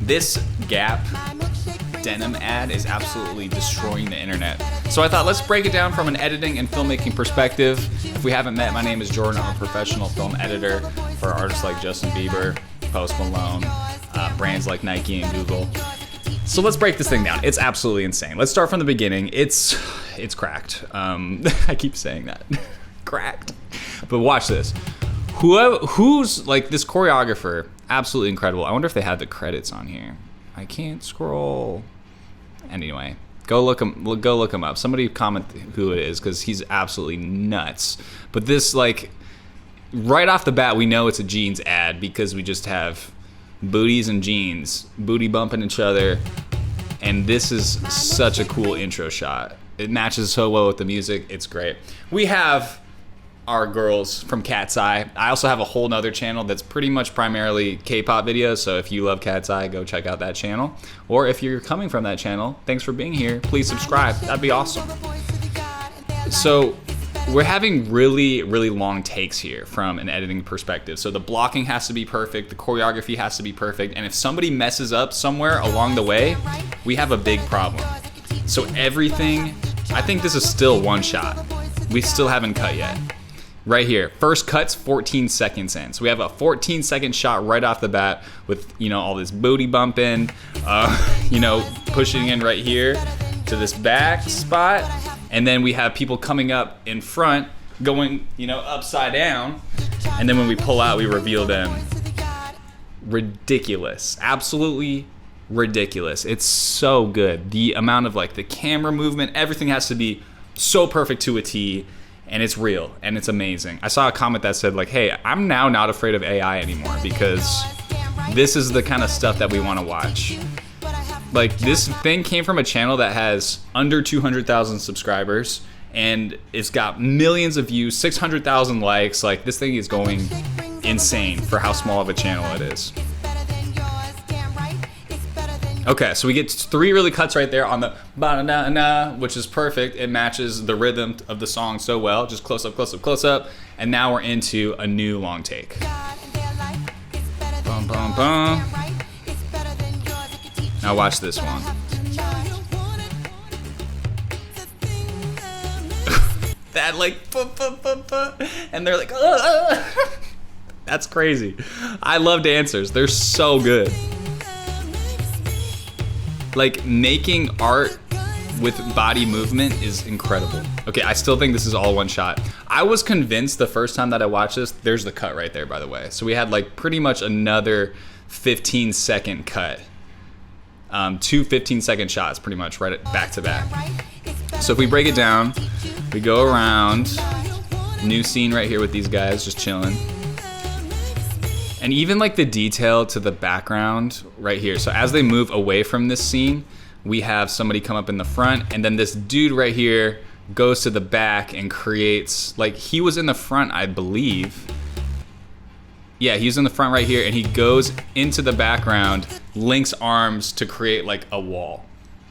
This Gap denim ad is absolutely destroying the internet. So I thought, let's break it down from an editing and filmmaking perspective. If we haven't met, my name is Jordan. I'm a professional film editor for artists like Justin Bieber, Post Malone, brands like Nike and Google. So let's break this thing down. It's absolutely insane. Let's start from the beginning. It's cracked. I keep saying that. Cracked. But watch this. Who's like this choreographer, absolutely incredible. I wonder if they have the credits on here. I can't scroll. Anyway, go look him up. Somebody comment who it is, because he's absolutely nuts. But this, like, right off the bat, we know it's a jeans ad because we just have booties and jeans, booty bumping each other, and this is such a cool intro shot. It matches so well with the music. It's great. We have our girls from Katseye. I also have a whole nother channel that's pretty much primarily K-pop videos, so if you love Katseye, go check out that channel. Or if you're coming from that channel, thanks for being here. Please subscribe. That'd be awesome. So we're having really, really long takes here from an editing perspective. So the blocking has to be perfect, the choreography has to be perfect, and if somebody messes up somewhere along the way, we have a big problem. So everything, I think this is still one shot. We still haven't cut yet. Right here, first cut's 14 seconds in. So we have a 14-second shot right off the bat with, you know, all this booty bumping, you know, pushing in right here to this back spot. And then we have people coming up in front, going, you know, upside down. And then when we pull out, we reveal them. Ridiculous, absolutely ridiculous. It's so good. The amount of, like, the camera movement, everything has to be so perfect to a T. And it's real, and it's amazing. I saw a comment that said, like, hey, I'm now not afraid of AI anymore because this is the kind of stuff that we want to watch. Like, this thing came from a channel that has under 200,000 subscribers, and it's got millions of views, 600,000 likes. Like, this thing is going insane for how small of a channel it is. Okay, so we get 3 really cuts right there on the ba-na-na-na, which is perfect. It matches the rhythm of the song so well. Just close up, close up, close up. And now we're into a new long take. Bum, bum, bum. Now watch this one. That, like, and they're like, that's crazy. I love dancers. They're so good. Like, making art with body movement is incredible. Okay, I still think this is all one shot. I was convinced the first time that I watched this, there's the cut right there, by the way. So we had, like, pretty much another 15-second cut. 2 15-second shots, pretty much, right back to back. So if we break it down, we go around, new scene right here with these guys just chilling. And even, like, the detail to the background right here. So as they move away from this scene, we have somebody come up in the front, and then this dude right here goes to the back and creates, like, he was in the front, I believe. Yeah, he's in the front right here, and he goes into the background, links arms to create, like, a wall.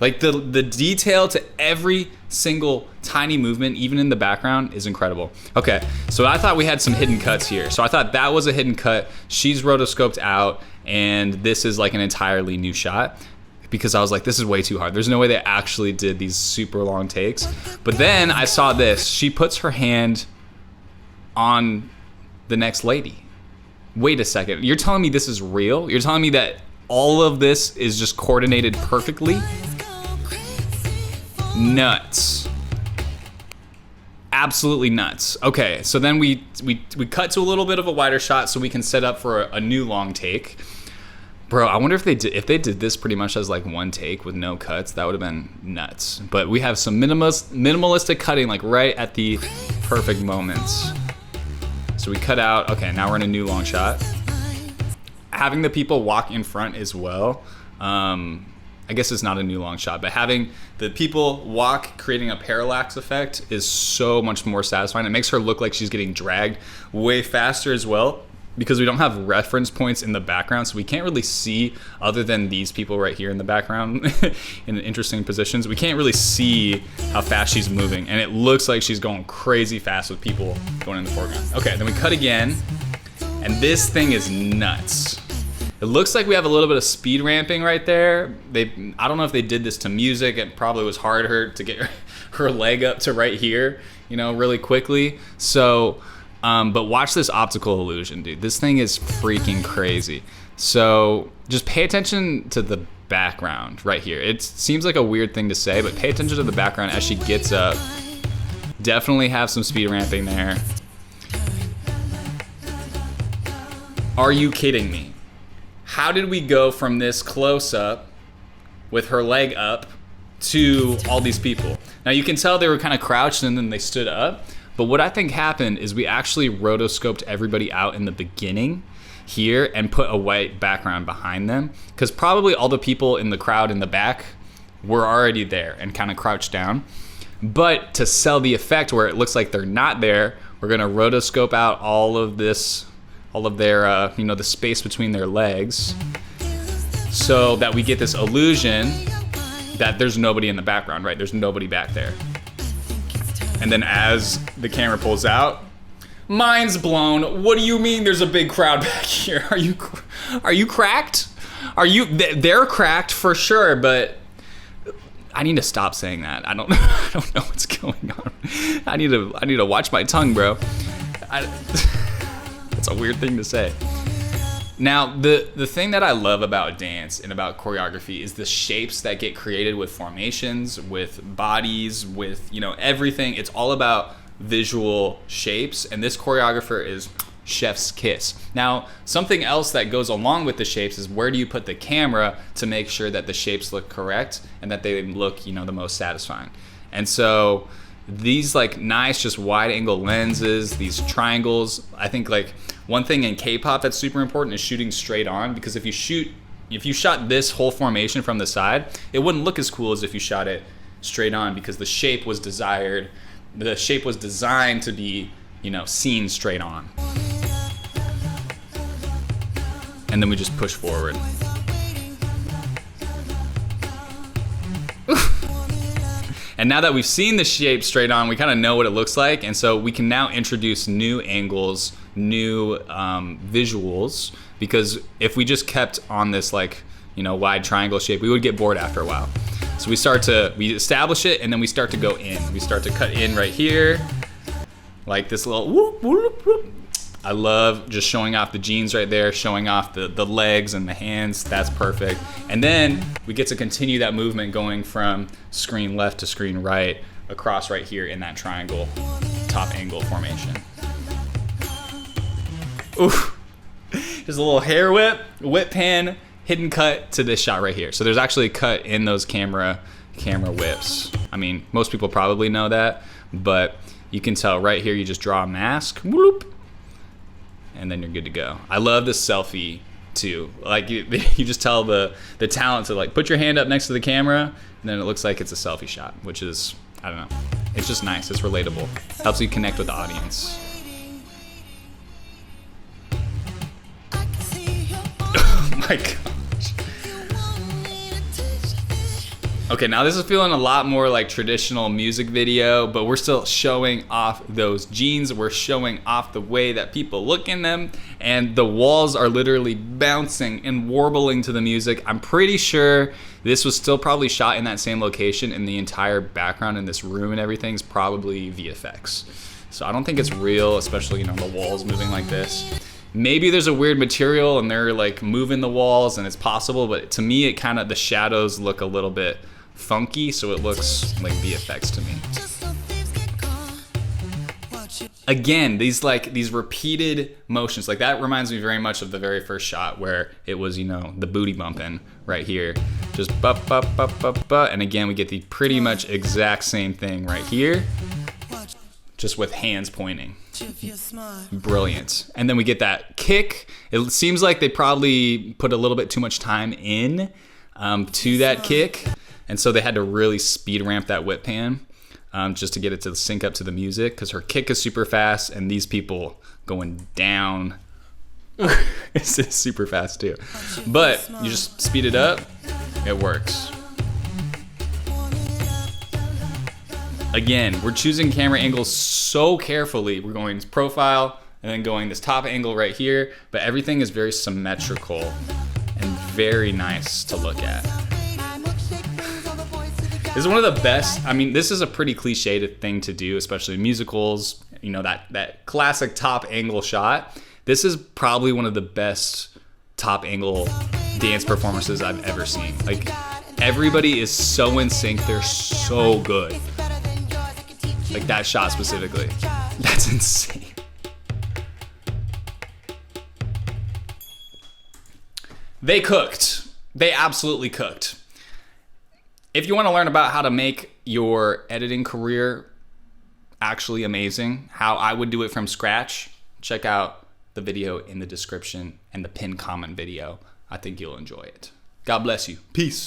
Like, the detail to every single tiny movement, even in the background, is incredible. Okay, so I thought we had some hidden cuts here. So I thought that was a hidden cut. She's rotoscoped out, and this is, like, an entirely new shot, because I was like, this is way too hard. There's no way they actually did these super long takes. But then I saw this. She puts her hand on the next lady. Wait a second. You're telling me this is real? You're telling me that all of this is just coordinated perfectly? Nuts. Absolutely nuts. Okay, so then we cut to a little bit of a wider shot so we can set up for a new long take. Bro, I wonder if they did this pretty much as, like, one take with no cuts. That would have been nuts. But we have some minimalistic cutting, like, right at the perfect moments. So we cut out. Okay, now we're in a new long shot. Having the people walk in front as well. I guess it's not a new long shot, but having the people walk, creating a parallax effect, is so much more satisfying. It makes her look like she's getting dragged way faster as well, because we don't have reference points in the background, so we can't really see, other than these people right here in the background in interesting positions, we can't really see how fast she's moving, and it looks like she's going crazy fast with people going in the foreground. Okay, then we cut again, and this thing is nuts. It looks like we have a little bit of speed ramping right there. I don't know if they did this to music. It probably was harder to get her leg up to right here, you know, really quickly. So, but watch this optical illusion, dude. This thing is freaking crazy. So just pay attention to the background right here. It seems like a weird thing to say, but pay attention to the background as she gets up. Definitely have some speed ramping there. Are you kidding me? How did we go from this close up with her leg up to all these people? Now you can tell they were kind of crouched and then they stood up, but what I think happened is we actually rotoscoped everybody out in the beginning here and put a white background behind them, because probably all the people in the crowd in the back were already there and kind of crouched down. But to sell the effect where it looks like they're not there, we're gonna rotoscope out all of this, all of their, you know, the space between their legs, so that we get this illusion that there's nobody in the background, right? There's nobody back there. And then as the camera pulls out, mind's blown. What do you mean there's a big crowd back here? Are you cracked? They're cracked for sure, but I need to stop saying that. I don't know what's going on. I need to watch my tongue, bro. That's a weird thing to say. Now, the thing that I love about dance and about choreography is the shapes that get created with formations, with bodies, with, you know, everything. It's all about visual shapes, and this choreographer is chef's kiss. Now, something else that goes along with the shapes is where do you put the camera to make sure that the shapes look correct and that they look, you know, the most satisfying. And so these like nice just wide angle lenses, these triangles, I think like one thing in K-pop that's super important is shooting straight on, because if you shot this whole formation from the side, it wouldn't look as cool as if you shot it straight on, because the shape was designed to be, you know, seen straight on. And then we just push forward. And now that we've seen the shape straight on, we kind of know what it looks like, and so we can now introduce new angles, new visuals, because if we just kept on this like, you know, wide triangle shape, we would get bored after a while. So we establish it, and then we start to go in. We start to cut in right here, like this little whoop, whoop, whoop. I love just showing off the jeans right there, showing off the legs and the hands. That's perfect. And then we get to continue that movement going from screen left to screen right across right here in that triangle top angle formation. Oof. Just a little hair whip pan, hidden cut to this shot right here. So there's actually a cut in those camera whips. I mean, most people probably know that, but you can tell right here, you just draw a mask, whoop, and then you're good to go. I love the selfie too. Like you just tell the talent to like put your hand up next to the camera, and then it looks like it's a selfie shot, which is, I don't know. It's just nice, it's relatable. Helps you connect with the audience. Oh my gosh. Okay, now this is feeling a lot more like traditional music video, but we're still showing off those jeans. We're showing off the way that people look in them, and the walls are literally bouncing and warbling to the music. I'm pretty sure this was still probably shot in that same location, and the entire background in this room and everything is probably VFX. So I don't think it's real, especially, you know, the walls moving like this. Maybe there's a weird material and they're like moving the walls, and it's possible, but to me it kind of, the shadows look a little bit funky, so it looks like VFX to me. Again, these repeated motions, like that reminds me very much of the very first shot where it was, you know, the booty bumping right here. Just bup, bup, bup, bup, bup. And again, we get the pretty much exact same thing right here, just with hands pointing. Brilliant. And then we get that kick. It seems like they probably put a little bit too much time in to that kick. And so they had to really speed ramp that whip pan just to get it to sync up to the music, because her kick is super fast and these people going down it's super fast too. But you just speed it up, it works. Again, we're choosing camera angles so carefully. We're going profile and then going this top angle right here, but everything is very symmetrical very nice to look at. This is one of the best. I mean, this is a pretty cliched thing to do, especially in musicals. You know, that classic top angle shot. This is probably one of the best top angle dance performances I've ever seen. Like, everybody is so in sync. They're so good. Like that shot specifically. That's insane. They cooked. They absolutely cooked. If you want to learn about how to make your editing career actually amazing, how I would do it from scratch, check out the video in the description and the pinned comment video. I think you'll enjoy it. God bless you. Peace.